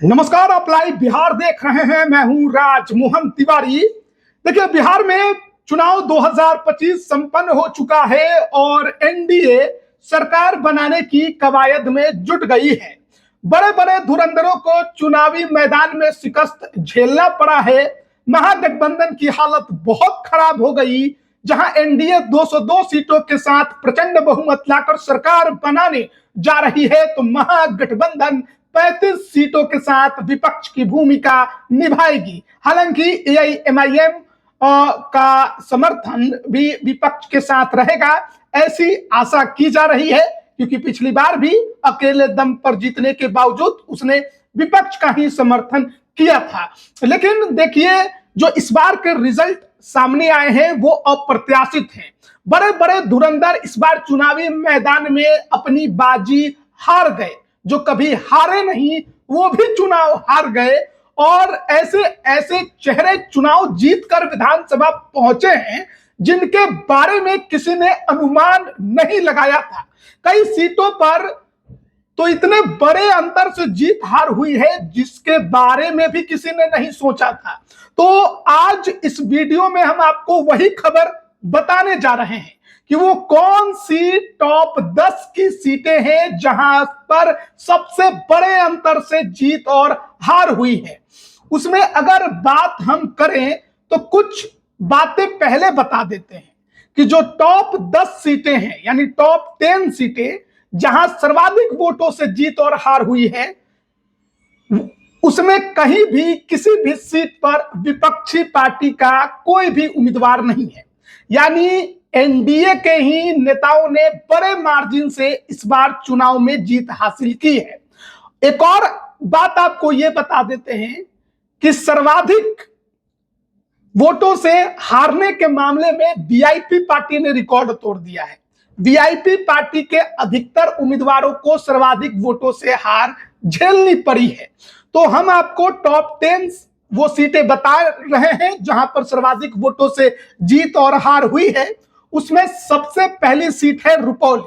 नमस्कार, आप लाइव बिहार देख रहे हैं। मैं हूं राजमोहन तिवारी। देखिए, बिहार में चुनाव 2025 संपन्न हो चुका है और एनडीए सरकार बनाने की कवायद में जुट गई है। बड़े बड़े धुरंधरों को चुनावी मैदान में शिकस्त झेलना पड़ा है। महागठबंधन की हालत बहुत खराब हो गई। जहां एनडीए 202 सीटों के साथ प्रचंड बहुमत लाकर सरकार बनाने जा रही है, तो महागठबंधन 35 सीटों के साथ विपक्ष की भूमिका निभाएगी। हालांकि एआईएमआईएम का समर्थन भी विपक्ष के साथ रहेगा, ऐसी आशा की जा रही है, क्योंकि पिछली बार भी अकेले दम पर जीतने के बावजूद उसने विपक्ष का ही समर्थन किया था। लेकिन देखिए, जो इस बार के रिजल्ट सामने आए हैं वो अप्रत्याशित हैं। बड़े बड़े धुरंधर इस बार चुनावी मैदान में अपनी बाजी हार गए। जो कभी हारे नहीं वो भी चुनाव हार गए, और ऐसे ऐसे चेहरे चुनाव जीतकर विधानसभा पहुंचे हैं जिनके बारे में किसी ने अनुमान नहीं लगाया था। कई सीटों पर तो इतने बड़े अंतर से जीत हार हुई है जिसके बारे में भी किसी ने नहीं सोचा था। तो आज इस वीडियो में हम आपको वही खबर बताने जा रहे हैं कि वो कौन सी टॉप 10 की सीटें हैं जहां पर सबसे बड़े अंतर से जीत और हार हुई है। उसमें अगर बात हम करें तो कुछ बातें पहले बता देते हैं कि जो टॉप 10 सीटें हैं, यानी टॉप 10 सीटें जहां सर्वाधिक वोटों से जीत और हार हुई है, उसमें कहीं भी किसी भी सीट पर विपक्षी पार्टी का कोई भी उम्मीदवार नहीं है। यानी एनडीए के ही नेताओं ने बड़े मार्जिन से इस बार चुनाव में जीत हासिल की है। एक और बात आपको यह बता देते हैं कि सर्वाधिक वोटों से हारने के मामले में वीआईपी पार्टी ने रिकॉर्ड तोड़ दिया है। वीआईपी पार्टी के अधिकतर उम्मीदवारों को सर्वाधिक वोटों से हार झेलनी पड़ी है। तो हम आपको टॉप 10 वो सीटें बता रहे हैं जहां पर सर्वाधिक वोटों से जीत और हार हुई है। उसमें सबसे पहली सीट है रुपौली।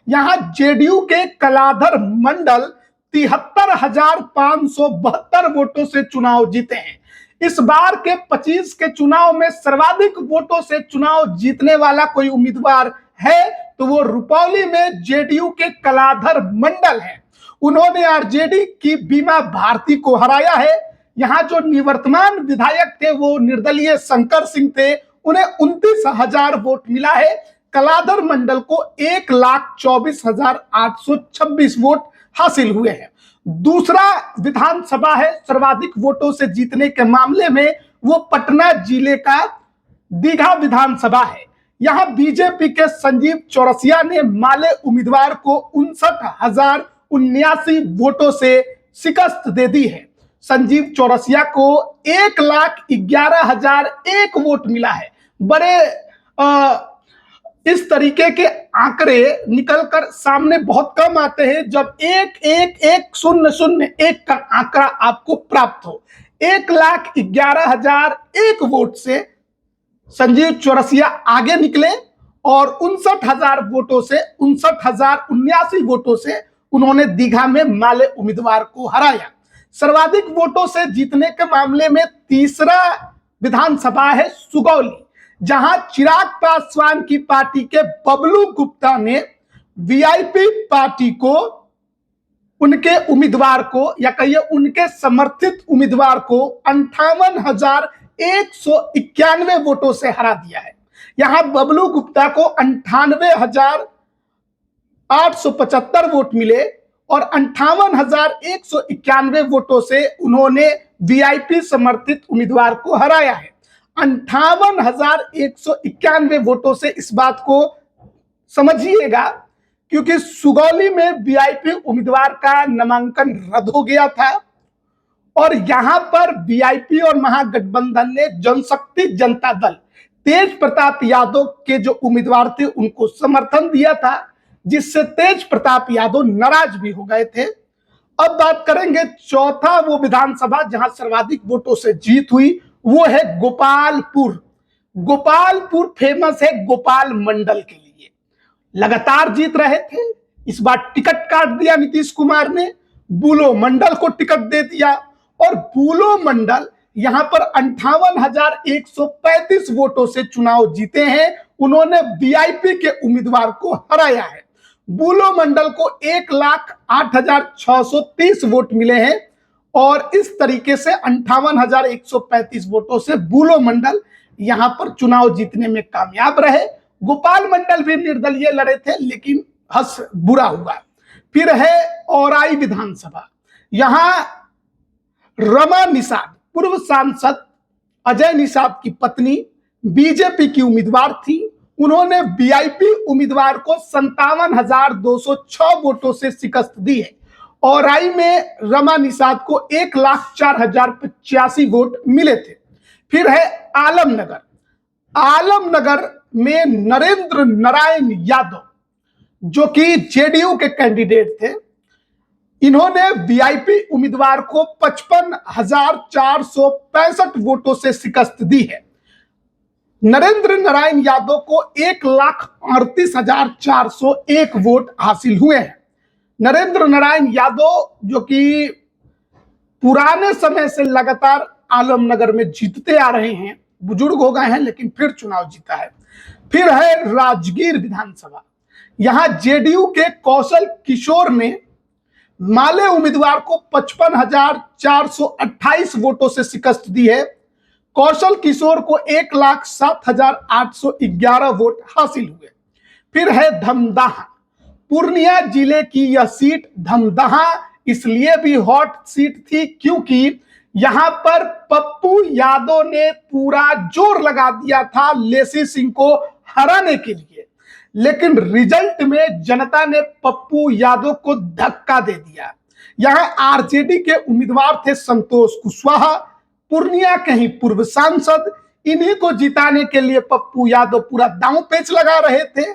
यहां जेडीयू के कलाधर मंडल 73,572 वोटों से चुनाव जीते हैं। इस बार के 25 के चुनाव में सर्वाधिक वोटों से चुनाव जीतने वाला कोई उम्मीदवार है तो वो रुपौली में जेडीयू के कलाधर मंडल है। उन्होंने आरजेडी की बीमा भारती को हराया है। यहाँ जो निवर्तमान विधायक थे वो निर्दलीय शंकर सिंह थे, उन्हें 29,000 वोट मिला है। कलाधर मंडल को 1,24,826 वोट हासिल हुए हैं। दूसरा विधानसभा है सर्वाधिक वोटों से जीतने के मामले में, वो पटना जिले का दीघा विधानसभा है। यहां बीजेपी के संजीव चौरसिया ने माले उम्मीदवार को 59,079 वोटों से शिकस्त दे दी है। संजीव चौरसिया को 1,11,001 वोट मिला है। बड़े इस तरीके के आंकड़े निकलकर सामने बहुत कम आते हैं जब 1,1,1,0,0,1 का आंकड़ा आपको प्राप्त हो। 1,11,001 वोट से संजीव चौरसिया आगे निकले और 59,000 वोटों से 59,079 वोटों से उन्होंने दीघा में माले उम्मीदवार को हराया। सर्वाधिक वोटों से जीतने के मामले में तीसरा विधानसभा है सुगौली, जहां चिराग पासवान की पार्टी के बबलू गुप्ता ने वीआईपी पार्टी को, उनके उम्मीदवार को, या कहिए उनके समर्थित उम्मीदवार को 58,191 वोटों से हरा दिया है। यहां बबलू गुप्ता को 98,875 वोट मिले और 58,191 वोटों से उन्होंने वीआईपी समर्थित उम्मीदवार को हराया है। 58,191 वोटों से इस बात को समझिएगा, क्योंकि सुगौली में वीआईपी उम्मीदवार का नामांकन रद्द हो गया था और यहां पर वीआईपी और महागठबंधन ने जनशक्ति जनता दल तेज प्रताप यादव के जो उम्मीदवार थे उनको समर्थन दिया था, जिससे तेज प्रताप यादव नाराज भी हो गए थे। अब बात करेंगे चौथा वो विधानसभा जहां सर्वाधिक वोटों से जीत हुई, वो है गोपालपुर। गोपालपुर फेमस है गोपाल मंडल के लिए। लगातार जीत रहे थे, इस बार टिकट काट दिया नीतीश कुमार ने। बुलो मंडल को टिकट दे दिया और बुलो मंडल यहां पर 58,135 वोटों से चुनाव जीते हैं। उन्होंने वीआईपी के उम्मीदवार को हराया है। बुलो मंडल को 1,08,630 वोट मिले हैं और इस तरीके से 58,135 वोटों से बुलो मंडल यहां पर चुनाव जीतने में कामयाब रहे। गोपाल मंडल भी निर्दलीय लड़े थे लेकिन हंस बुरा हुआ। फिर है औराई विधानसभा। यहां रमा निषाद पूर्व सांसद अजय निषाद की पत्नी बीजेपी की उम्मीदवार थी। उन्होंने वीआईपी उम्मीदवार को 57,206 वोटों से शिकस्त दी है। औराई में रमा निषाद को 1,04,085 वोट मिले थे। फिर है आलमनगर। आलमनगर में नरेंद्र नारायण यादव जो कि जेडीयू के कैंडिडेट थे, इन्होंने वीआईपी उम्मीदवार को 55,465 वोटों से शिकस्त दी है। नरेंद्र नारायण यादव को 1,38,401 वोट हासिल हुए हैं। नरेंद्र नारायण यादव जो कि पुराने समय से लगातार आलमनगर में जीतते आ रहे हैं, बुजुर्ग हो गए हैं लेकिन फिर चुनाव जीता है। फिर है राजगीर विधानसभा। यहां जेडीयू के कौशल किशोर ने माले उम्मीदवार को 55,428 वोटों से शिकस्त दी है। कौशल किशोर को 1,07,811 वोट हासिल हुए। फिर है धमदाहा। पूर्णिया जिले की यह सीट धमदाहा इसलिए भी हॉट सीट थी क्योंकि यहां पर पप्पू यादव ने पूरा जोर लगा दिया था लेसी सिंह को हराने के लिए, लेकिन रिजल्ट में जनता ने पप्पू यादव को धक्का दे दिया। यहां आरजेडी के उम्मीदवार थे संतोष कुशवाहा, पूर्णिया के ही पूर्व सांसद। इन्हीं को जिताने के लिए पप्पू यादव पूरा दांव पेच लगा रहे थे।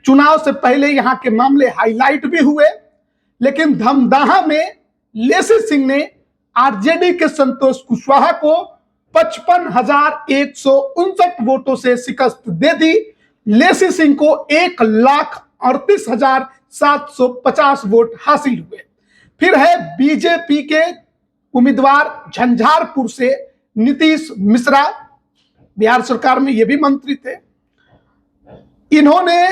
चुनाव से पहले यहां के मामले हाईलाइट भी हुए, लेकिन धमदाहा में लेसी सिंह ने आरजेडी के संतोष कुशवाहा को 55,159 वोटों से शिकस्त दे दी। लेसी सिंह को 1,38,750 वोट हासिल हुए। फिर है बीजेपी के उम्मीदवार झंझारपुर से नीतीश मिश्रा, बिहार सरकार में ये भी मंत्री थे। इन्होंने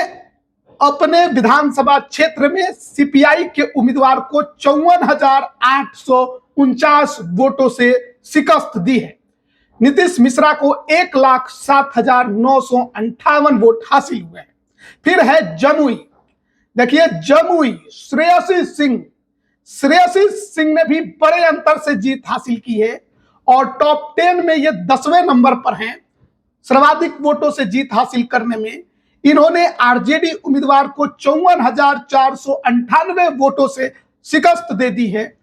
अपने विधानसभा क्षेत्र में सीपीआई के उम्मीदवार को 54,849 वोटों से शिकस्त दी है। नीतीश मिश्रा को 1,07,958 वोट हासिल हुए हैं। फिर है जमुई। देखिए जमुई श्रेयसी सिंह ने भी बड़े अंतर से जीत हासिल की है और टॉप 10 में ये 10वें नंबर पर हैं सर्वाधिक वोटों से जीत हासिल करने में। इन्होंने आरजेडी उम्मीदवार को 54,498 वोटों से शिकस्त दे दी है।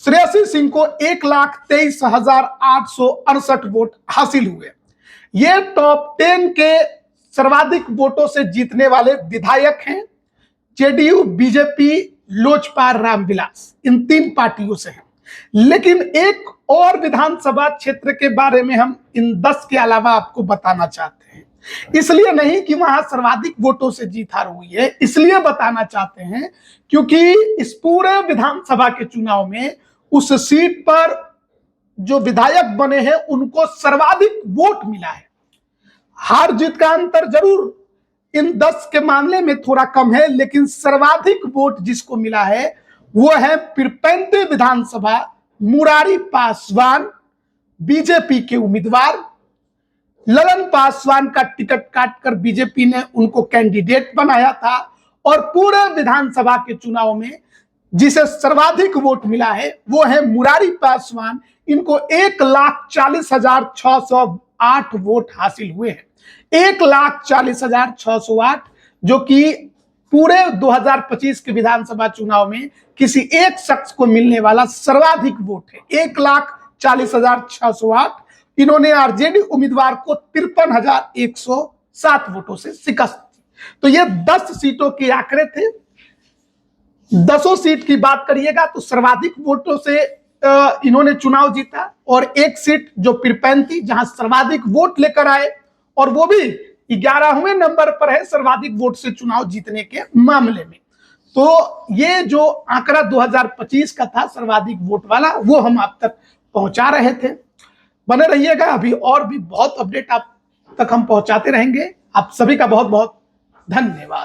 श्रेयसी सिंह को 1,23,868 वोट हासिल हुए। ये टॉप 10 के सर्वाधिक वोटों से जीतने वाले विधायक हैं। जेडीयू, बीजेपी, लोजपा, रामविलास, इन 3 पार्टियों से हैं। लेकिन एक और विधानसभा क्षेत्र के बारे में हम इन 10 के अलावा आपको बताना चाहते हैं। इसलिए नहीं कि वहां सर्वाधिक वोटों से जीत हार हुई है, इसलिए बताना चाहते हैं क्योंकि इस पूरे विधानसभा के चुनाव में उस सीट पर जो विधायक बने हैं उनको सर्वाधिक वोट मिला है। हार जीत का अंतर जरूर इन 10 के मामले में थोड़ा कम है, लेकिन सर्वाधिक वोट जिसको मिला है वो है पिरपैंती विधानसभा मुरारी पासवान, बीजेपी के उम्मीदवार। ललन पासवान का टिकट काटकर बीजेपी ने उनको कैंडिडेट बनाया था और पूरे विधानसभा के चुनाव में जिसे सर्वाधिक वोट मिला है वो है मुरारी पासवान। इनको 1,40,608 वोट हासिल हुए हैं। 1,40,608 जो कि पूरे 2025 के विधानसभा चुनाव में किसी एक शख्स को मिलने वाला सर्वाधिक वोट है। 1,40,608। इन्होंने आरजेडी उम्मीदवार को 53,107 वोटों से शिकस्त दी। तो ये 10 सीटों के आंकड़े थे। 10 सीट की बात करिएगा तो सर्वाधिक वोटों से इन्होंने चुनाव जीता और एक सीट जो पिरपैंती जहां सर्वाधिक वोट लेकर आए और वो भी 11वें नंबर पर है सर्वाधिक वोट से चुनाव जीतने के मामले में। तो ये जो आंकड़ा 2025 का था सर्वाधिक वोट वाला, वो हम आप तक पहुंचा रहे थे। बने रहिएगा, अभी और भी बहुत अपडेट आप तक हम पहुंचाते रहेंगे। आप सभी का बहुत बहुत धन्यवाद।